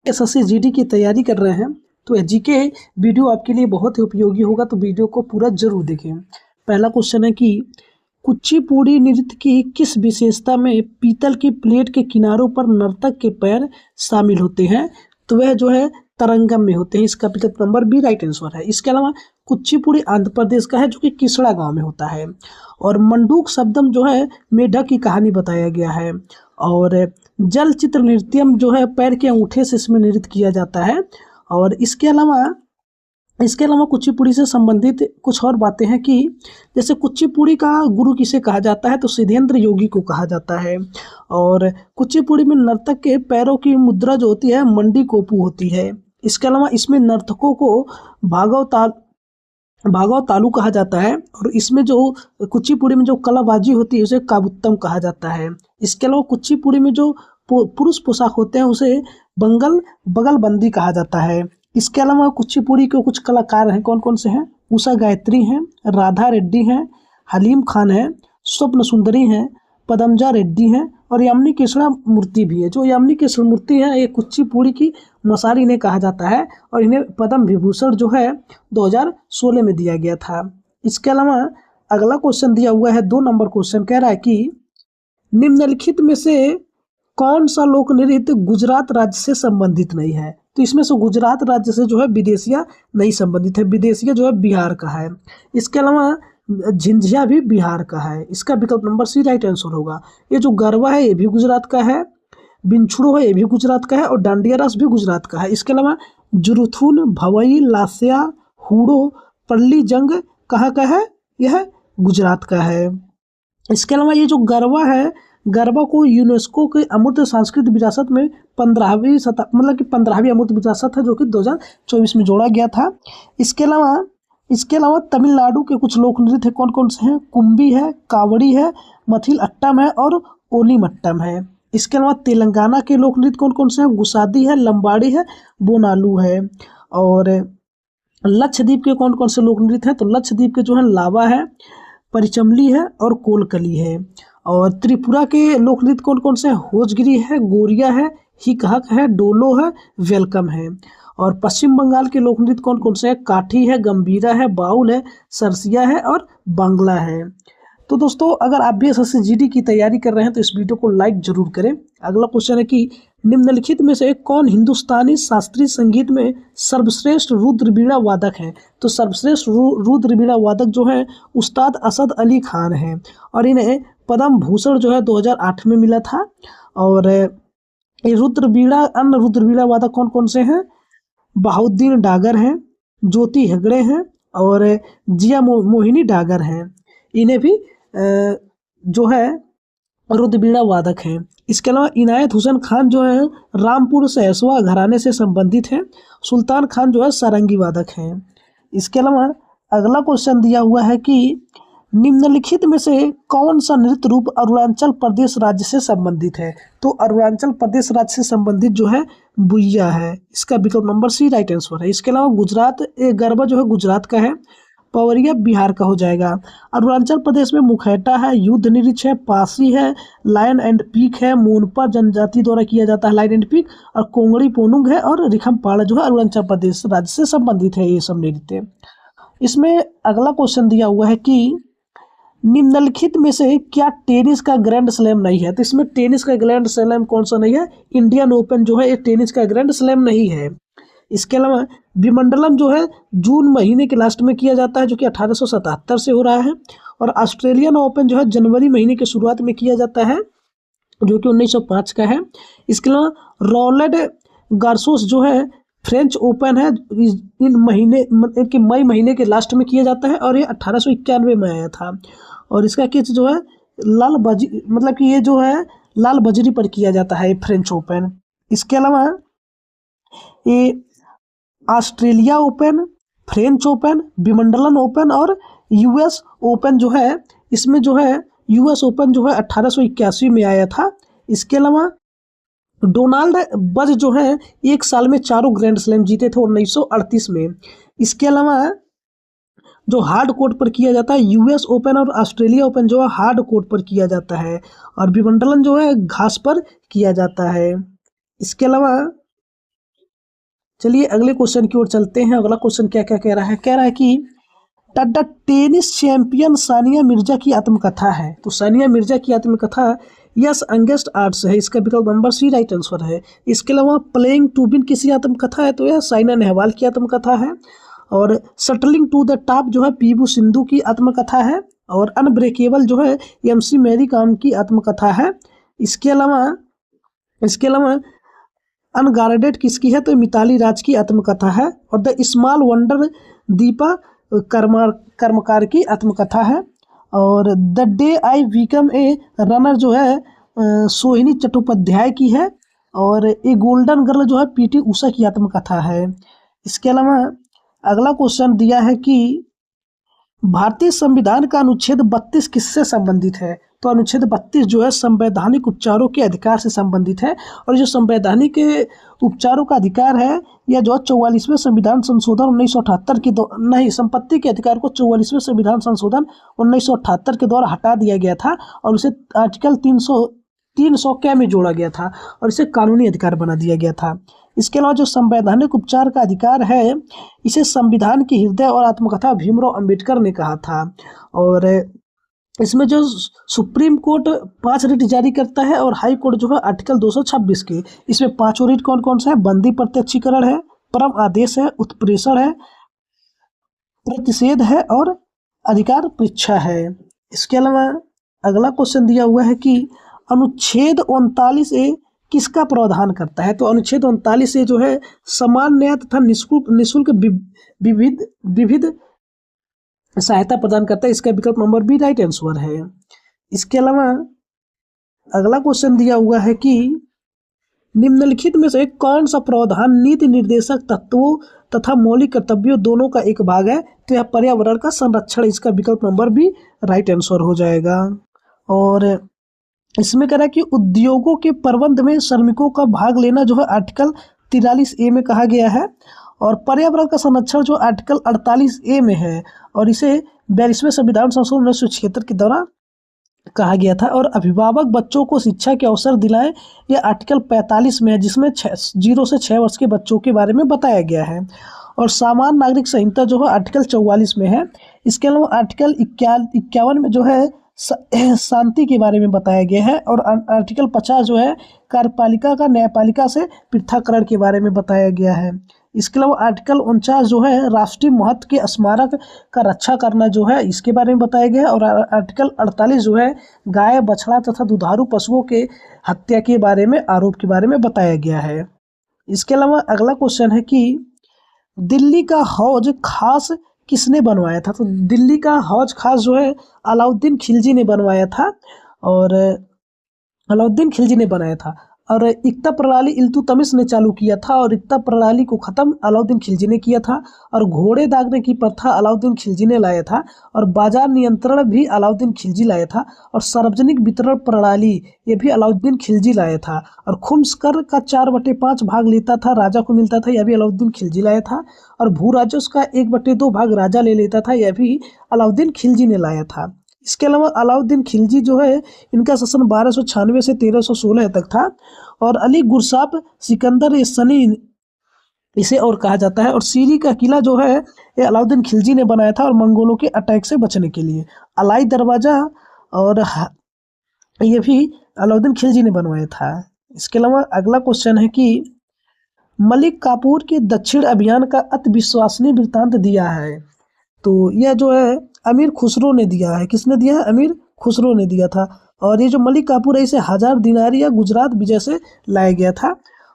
SSC GD की तैयारी कर रहे हैं तो ये जीके वीडियो आपके लिए बहुत ही उपयोगी होगा, तो वीडियो को पूरा जरूर देखें। पहला क्वेश्चन है कि कुचिपुड़ी नृत्य की किस विशेषता में पीतल की प्लेट के किनारों पर नर्तक के पैर शामिल होते हैं? तो वह जो है तरंगम में होते हैं। इसका विकल्प नंबर बी राइट आंसर है। इसके अलावा कुचिपुड़ी आंध्र प्रदेश का है, जो कि किसड़ा गांव में होता है। और मंडूक शब्दम जो है मेढक की कहानी बताया गया है। और जल चित्र नृत्यम जो है पैर के अंगूठे से इसमें नृत्य किया जाता है। और इसके अलावा कुचिपुड़ी से संबंधित कुछ और बातें हैं कि जैसे कुचिपुड़ी का गुरु किसे कहा जाता है, तो सिद्धेंद्र योगी को कहा जाता है। और कुचिपुड़ी में नर्तक के पैरों की मुद्रा जो होती है मंडी कोपू होती है। इसके अलावा इसमें नर्तकों को भागव तालु कहा जाता है। और इसमें जो कुचिपुड़ी में जो कलाबाजी होती है उसे काबुत्तम कहा जाता है। इसके अलावा कुचिपुड़ी में जो पुरुष पोशाक होते हैं उसे बगलबंदी कहा जाता है। इसके अलावा कुचिपुड़ी के कुछ कलाकार हैं, कौन कौन से हैं? उषा गायत्री हैं, राधा रेड्डी हैं, हलीम खान है, स्वप्न सुंदरी हैं, पदमजा रेड्डी हैं और यामिनी कृष्णा मूर्ति भी है। जो यामिनी कृष्ण मूर्ति है ये कुचिपुड़ी की मसारी इन्हें कहा जाता है और इन्हें पद्म विभूषण जो है 2016 में दिया गया था। इसके अलावा अगला क्वेश्चन दिया हुआ है 2 नंबर क्वेश्चन, कह रहा है कि निम्नलिखित में से कौन सा लोक नृत्य गुजरात राज्य से संबंधित नहीं है? तो इसमें से गुजरात राज्य से जो है विदेशिया नहीं संबंधित है, विदेशिया जो है बिहार का है। इसके अलावा झिंझिया भी बिहार का है। इसका विकल्प नंबर सी राइट आंसर होगा। ये जो गरबा है ये भी गुजरात का है, बिनछुड़ो है ये भी गुजरात का है और डांडिया रास भी गुजरात का है। इसके अलावा जुरुथुन, भवई, लास्या, हुडो, पल्ली जंग कहाँ का है? यह गुजरात का है। इसके अलावा ये जो गरबा है, गरबा को यूनेस्को के अमूर्त सांस्कृतिक विरासत में 15वीं अमूर्त विरासत है, जो कि 2024 में जोड़ा गया था। इसके अलावा तमिलनाडु के कुछ लोक नृत्य कौन कौन से हैं? कुंभी है, कावड़ी है, मथिल अट्टम है और ओली मट्टम है। इसके अलावा तेलंगाना के लोक नृत्य कौन कौन से हैं? गुसादी है, लंबाड़ी है, बोनालू है। और लक्षद्वीप के कौन कौन से लोक नृत्य हैं? तो लक्षद्वीप के जो है लावा है, परिचमली है और कोलकली है। और त्रिपुरा के लोक नृत्य कौन कौन से हैं? होजगिरी है, गोरिया है, हिकहक है, डोलो है, वेलकम है। और पश्चिम बंगाल के लोक नृत्य कौन कौन से हैं? काठी है, गंभीरा है, बाउल है, सरसिया है और बांग्ला है। तो दोस्तों अगर आप भी एसएससी जीडी की तैयारी कर रहे हैं तो इस वीडियो को लाइक जरूर करें। अगला क्वेश्चन है कि निम्नलिखित में से कौन हिंदुस्तानी शास्त्रीय संगीत में सर्वश्रेष्ठ रुद्र बीड़ा वादक है? तो सर्वश्रेष्ठ रुद्र बीड़ा वादक जो है उस्ताद असद अली खान हैं और इन्हें पद्म भूषण जो है 2008 में मिला था। और ये अन्य रुद्र बीड़ा वादक कौन कौन से हैं? बहाउद्दीन डागर हैं, ज्योति हेगड़े हैं और जिया मोहिनी डागर हैं। इन्हें भी जो है रुद्र बीड़ा वादक हैं। इसके अलावा इनायत हुसैन खान जो है रामपुर सहसवा घराने से संबंधित हैं। सुल्तान खान जो है सारंगी वादक हैं। इसके अलावा अगला क्वेश्चन दिया हुआ है कि निम्नलिखित में से कौन सा नृत्य रूप अरुणाचल प्रदेश राज्य से संबंधित है? तो अरुणाचल प्रदेश राज्य से संबंधित जो है बुइया है। इसका विकल्प नंबर सी राइट आंसर है। इसके अलावा गरबा जो है गुजरात का है, पवरिया बिहार का हो जाएगा। अरुणाचल प्रदेश में मुखैटा है, युद्ध नृत्य है, पासी है, लायन एंड पीक है, मोनपा जनजाति द्वारा किया जाता है लायन एंड पीक, और कोंगड़ी पोनुंग है और रिखमपाड़ा जो है अरुणाचल प्रदेश राज्य से संबंधित है ये सब नृत्य। इसमें अगला क्वेश्चन दिया हुआ है कि निम्नलिखित में से क्या टेनिस का ग्रैंड स्लैम नहीं है? तो इसमें टेनिस का ग्रैंड स्लैम कौन सा नहीं है? इंडियन ओपन जो है ये टेनिस का ग्रैंड स्लैम नहीं है। इसके अलावा विमंडलम जो है जून महीने के लास्ट में किया जाता है, जो कि 1877 से हो रहा है। और ऑस्ट्रेलियन ओपन जो है जनवरी महीने के शुरुआत में किया जाता है, जो कि 1905 का है। इसके अलावा रोलैंड गार्सोस जो है फ्रेंच ओपन है, मई महीने के लास्ट में किया जाता है और ये 1891 में आया था। और इसका केस जो है ये जो है लाल बजरी पर किया जाता है फ्रेंच ओपन। इसके अलावा ये Australia Open, French Open, Wimbledon Open और यूएस ओपन जो है, इसमें जो है यूएस ओपन जो है 1881 में आया था। इसके अलावा डोनाल्ड बज जो है एक साल में 4 ग्रैंड स्लैम जीते थे 1938 में। इसके अलावा जो हार्ड कोर्ट पर किया जाता है यूएस ओपन और ऑस्ट्रेलिया ओपन जो है हार्ड कोर्ट पर किया जाता है और विमंडलन जो है घास पर किया जाता है। इसके अलावा चलिए अगले क्वेश्चन की ओर चलते हैं। अगला क्वेश्चन क्या क्या कह रहा है, कह रहा है कि the tennis champion Sania Mirza की आत्मकथा है। तो सानिया मिर्जा की आत्मकथा यस अंगेस्ट आर्ट्स है, इसका विकल्प नंबर सी राइट आंसर है। इसके अलावा प्लेइंग टू विन किसी आत्मकथा है, तो यह साइना नेहवाल की आत्मकथा है। और शटलिंग टू द टॉप जो है पीवी सिंधु की आत्मकथा है। और अनब्रेकेबल जो है एमसी मैरी कॉम की आत्मकथा है। इसके अलावा अनगार्डेड किसकी है, तो मिताली राज की आत्मकथा है। और द स्मॉल वंडर दीपा कर्मकार की आत्मकथा है। और the day I become a runner जो है सोहिनी चट्टोपाध्याय की है। और ए गोल्डन गर्ल जो है पीटी उषा की आत्मकथा है। इसके अलावा अगला क्वेश्चन दिया है कि भारतीय संविधान का अनुच्छेद 32 किससे संबंधित है। तो अनुच्छेद 32 जो है संवैधानिक उपचारों के अधिकार से संबंधित है। और जो संवैधानिक उपचारों का अधिकार है यह जो 44वें संविधान संशोधन 1978 के नहीं, संपत्ति के अधिकार को 44वें संविधान संशोधन 1978 के द्वारा हटा दिया गया था और उसे आर्टिकल 300 क्या में जोड़ा गया था और इसे कानूनी अधिकार बना दिया गया था। इसके अलावा जो संवैधानिक उपचार का अधिकार है इसे संविधान के हृदय और आत्मकथा भीमराव अंबेडकर ने कहा था। और इसमें जो सुप्रीम कोर्ट 5 रिट जारी करता है और हाई कोर्ट जो है आर्टिकल 226 के, इसमें 5 रिट कौन कौन सा है, बंदी प्रत्यक्षीकरण है, परम आदेश है, उत्प्रेषण है, प्रतिषेध है और अधिकार परीक्षा है। इसके अलावा अगला क्वेश्चन दिया हुआ है कि अनुच्छेद 39A किसका प्रावधान करता है। तो अनुच्छेद 39A जो है समान न्याय तथा निःशुल्क विविध सहायता प्रदान करता है, इसका विकल्प नंबर बी राइट आंसर है। इसके अलावा अगला क्वेश्चन दिया हुआ है कि निम्नलिखित में से कौन सा प्रावधान नीति निर्देशक तत्वों तथा मौलिक कर्तव्यों दोनों का एक भाग है, तो यह पर्यावरण का संरक्षण, इसका विकल्प नंबर बी राइट आंसर हो जाएगा। और इसमें कह रहा है कि उद्योगों के प्रबंध में श्रमिकों का भाग लेना जो है आर्टिकल 43A में कहा गया है। और पर्यावरण का संरक्षण जो आर्टिकल 48A में है और इसे 42वें संविधान संशोधन 1976 के दौरान कहा गया था। और अभिभावक बच्चों को शिक्षा के अवसर दिलाएं, यह आर्टिकल 45 में है जिसमें 0 से 6 वर्ष के बच्चों के बारे में बताया गया है। और सामान्य नागरिक संहिता जो है आर्टिकल 44 में है। इसके अलावा आर्टिकल 51 में जो है शांति के बारे में बताया गया है। और आर्टिकल 50 जो है कार्यपालिका का न्यायपालिका से पृथककरण के बारे में बताया गया है। इसके अलावा आर्टिकल 49 जो है राष्ट्रीय महत्व के स्मारक का रक्षा करना जो है इसके बारे में बताया गया है। और आर्टिकल 48 जो है गाय बछड़ा तथा दुधारू पशुओं के हत्या के बारे में आरोप के बारे में बताया गया है। इसके अलावा अगला क्वेश्चन है कि दिल्ली का हौज खास किसने बनवाया था। तो दिल्ली का हौज खास जो है अलाउद्दीन खिलजी ने बनवाया था। और अलाउद्दीन खिलजी ने बनाया था। और इक्ता प्रणाली इल्तुतमिश ने चालू किया था और इक्ता प्रणाली को ख़त्म अलाउद्दीन खिलजी ने किया था। और घोड़े दागने की प्रथा अलाउद्दीन खिलजी ने लाया था। और बाजार नियंत्रण भी अलाउद्दीन खिलजी लाया था। और सार्वजनिक वितरण प्रणाली ये भी अलाउद्दीन खिलजी लाया था। और खुम्स कर का 4/5 भाग लेता था राजा को मिलता था, यह भी अलाउद्दीन खिलजी लाया था। और भू राजस्व का 1/2 भाग राजा ले लेता था, यह भी अलाउद्दीन खिलजी ने लाया था। इसके अलावा अलाउद्दीन खिलजी जो है इनका शासन 1296 से 1316 तक था। और अली गुरसाप सिकंदर ए सनी इसे और कहा जाता है। और सीरी का किला जो है ये अलाउद्दीन खिलजी ने बनाया था और मंगोलों के अटैक से बचने के लिए। अलाई दरवाजा और ये भी अलाउद्दीन खिलजी ने बनवाया था। इसके अलावा अगला क्वेश्चन है कि मलिक काफूर के दक्षिण अभियान का अति विश्वसनीय वृत्तांत दिया है। तो यह जो है अमीर खुसरो ने दिया है। किसने दिया है? अमीर खुसरो ने दिया था। और ये जो मलिक काफूर है इसे 1000 दिनारी या गुजरात विजय से लाया गया था।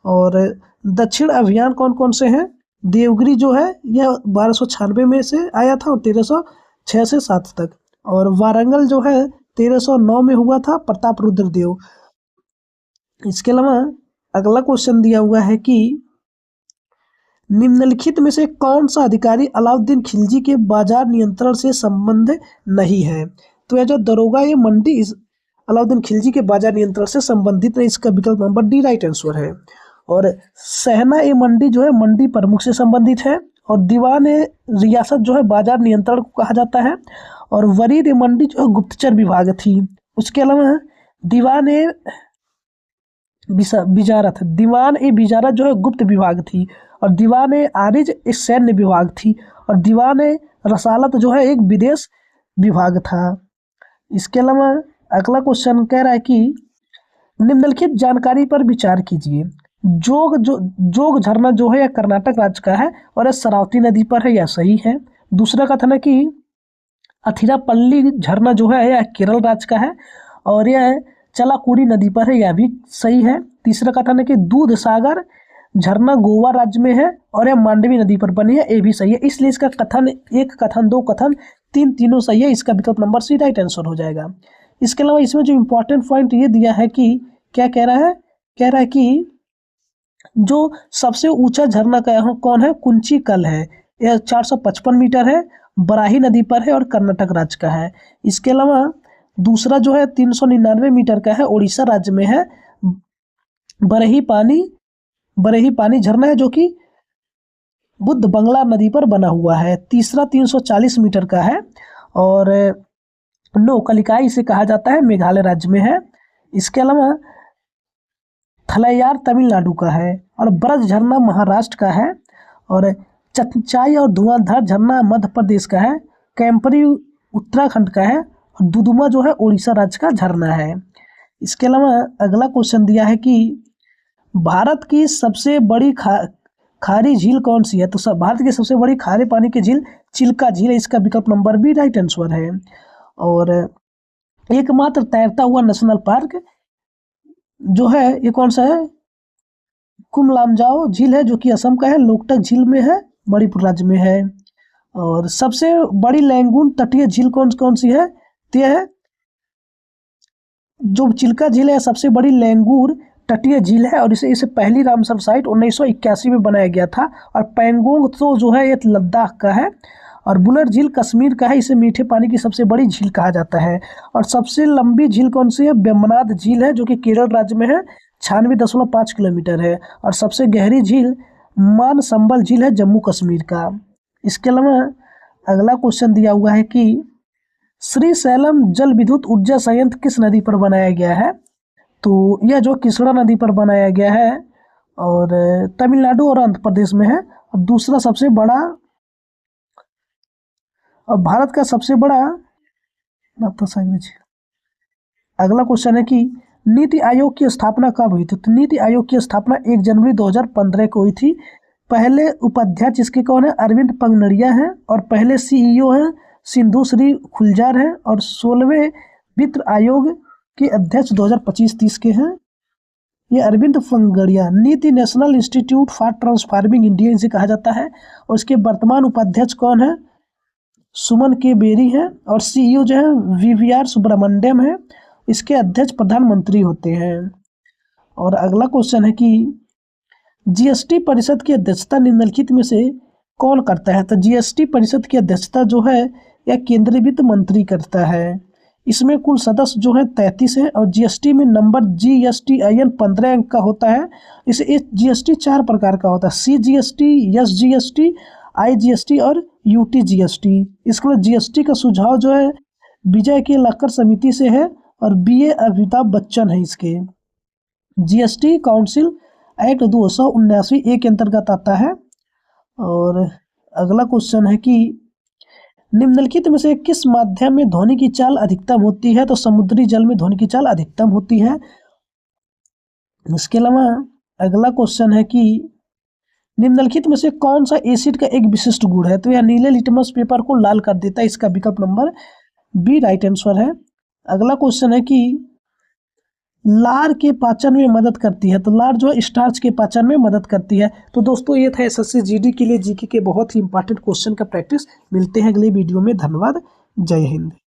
और दक्षिण अभियान कौन कौन से हैं? देवगिरी जो है यह 1296 में से आया था और 1306 से 7 तक। और वारंगल जो है 1309 में हुआ था, प्रताप रुद्र देव। इसके अलावा अगला क्वेश्चन दिया हुआ है कि निम्नलिखित में से कौन सा अधिकारी अलाउद्दीन खिलजी के बाजार नियंत्रण से संबंध नहीं है। तो यह जो दरोगा ये मंडी अलाउद्दीन खिलजी के बाजार नियंत्रण से संबंधित है, इसका विकल्प नंबर डी राइट आंसर है। और सहना ए मंडी जो है मंडी प्रमुख से संबंधित है। और दीवान ए रियासत जो है बाजार नियंत्रण को कहा जाता है। और वरीद ए मंडी जो है गुप्तचर विभाग थी। उसके अलावा दीवान ए बिजारत, दीवान ए बिजारत जो है गुप्त विभाग थी, और दीवान ए आरिज एक सैन्य विभाग थी, और दीवान ए रसालत जो है एक विदेश विभाग था। इसके अलावा अगला क्वेश्चन कह रहा है कि निम्नलिखित जानकारी पर विचार कीजिए। जोग झरना जो है यह कर्नाटक राज्य का है और यह शरावती नदी पर है, यह सही है। दूसरा कथन है कि अथिरापल्ली झरना जो है यह केरल राज्य का है और यह चलाकुड़ी नदी पर है, यह भी सही है। तीसरा कथन है कि दूध सागर झरना गोवा राज्य में है और यह मांडवी नदी पर बनी है, ये भी सही है। इसलिए इसका कथन एक कथन दो कथन तीनों सही है। इसका विकल्प नंबर सी राइट आंसर हो जाएगा। इसके अलावा इसमें जो इंपॉर्टेंट पॉइंट ये दिया है कि क्या कह रहा है कि जो सबसे ऊंचा झरना कौन है, कुंची कल है, यह 455 मीटर है, बराही नदी पर है और कर्नाटक राज्य का है। इसके अलावा दूसरा जो है 399 मीटर का है, उड़ीसा राज्य में है, बरही पानी झरना है जो कि बुद्ध बंगला नदी पर बना हुआ है। तीसरा 340 मीटर का है और नौकलिकाई इसे कहा जाता है, मेघालय राज्य में है। इसके अलावा थलैयार तमिलनाडु का है और ब्रज झरना महाराष्ट्र का है और चतचाई और धुआंधार झरना मध्य प्रदेश का है, कैंपरी उत्तराखंड का है और दुदुमा जो है उड़ीसा राज्य का झरना है। इसके अलावा अगला क्वेश्चन दिया है कि भारत की सबसे बड़ी खारी झील कौन सी है, तो भारत की सबसे बड़ी खारे पानी की झील चिल्का झील है, इसका विकल्प नंबर बी राइट आंसर है। और एकमात्र तैरता हुआ नेशनल पार्क जो है ये कौन सा है, कुमलामजाओ झील है जो कि असम का है, लोकटक झील में है, मणिपुर राज्य में है। और सबसे बड़ी लैंगून तटीय झील कौन सी है, तो है जो चिल्का झील है, सबसे बड़ी लैंगूर तटीय झील है और इसे पहली रामसर साइट 1981 में बनाया गया था। और पैंगोंग तो जो है ये लद्दाख का है और बुलर झील कश्मीर का है, इसे मीठे पानी की सबसे बड़ी झील कहा जाता है। और सबसे लंबी झील कौन सी है, वेम्बनाड झील है जो कि केरल राज्य में है, 96.5 किलोमीटर है। और सबसे गहरी झील मानसंबल झील है, जम्मू कश्मीर का। इसके अलावा अगला क्वेश्चन दिया हुआ है कि श्रीशैलम जल विद्युत ऊर्जा संयंत्र किस नदी पर बनाया गया है, तो यह जो कृष्णा नदी पर बनाया गया है और तमिलनाडु और आंध्र प्रदेश में है। और दूसरा सबसे बड़ा और भारत का सबसे बड़ा अगला क्वेश्चन है कि नीति आयोग की स्थापना कब हुई थी, तो नीति आयोग की स्थापना 1 जनवरी 2015 को हुई थी। पहले उपाध्यक्ष इसके कौन है, अरविंद पंगनड़िया हैं और पहले सीईओ हैं सिंधु श्री खुलजार हैं और 16वें वित्त आयोग के अध्यक्ष 2025-30 के हैं, ये अरविंद पंगनड़िया। नीति national institute for transforming India इसे कहा जाता है और इसके वर्तमान उपाध्यक्ष कौन है, सुमन के बेरी हैं और सीईओ जो है वीवीआर सुब्रमण्यम है, इसके अध्यक्ष प्रधानमंत्री होते हैं। और अगला क्वेश्चन है कि जीएसटी परिषद की अध्यक्षता निम्नलिखित में से कौन करता है, तो जीएसटी परिषद की अध्यक्षता जो है यह केंद्रीय वित्त मंत्री करता है। इसमें कुल सदस्य जो है 33 है और जीएसटी में नंबर GSTIN 15 अंक का होता है। इसे जीएसटी 4 प्रकार का होता है, CGST, SGST, IGST और UTGST। इसके लिए जीएसटी का सुझाव जो है विजय के लक्कर समिति से है और BA अमिताभ बच्चन है इसके। जीएसटी काउंसिल एक्ट 279A के अंतर्गत आता है। और अगला क्वेश्चन है कि निम्नलिखित में से किस माध्यम में ध्वनि की चाल अधिकतम होती है, तो समुद्री जल में ध्वनि की चाल अधिकतम होती है। इसके अलावा अगला क्वेश्चन है कि निम्नलिखित में से कौन सा एसिड का एक विशिष्ट गुण है, तो यह नीले लिटमस पेपर को लाल कर देता है, इसका विकल्प नंबर बी राइट आंसर है। अगला क्वेश्चन है कि लार के पाचन में मदद करती है, तो लार जो है स्टार्च के पाचन में मदद करती है। तो दोस्तों ये था एसएससी जीडी के लिए जीके के बहुत ही इंपॉर्टेंट क्वेश्चन का प्रैक्टिस। मिलते हैं अगले वीडियो में, धन्यवाद, जय हिंद।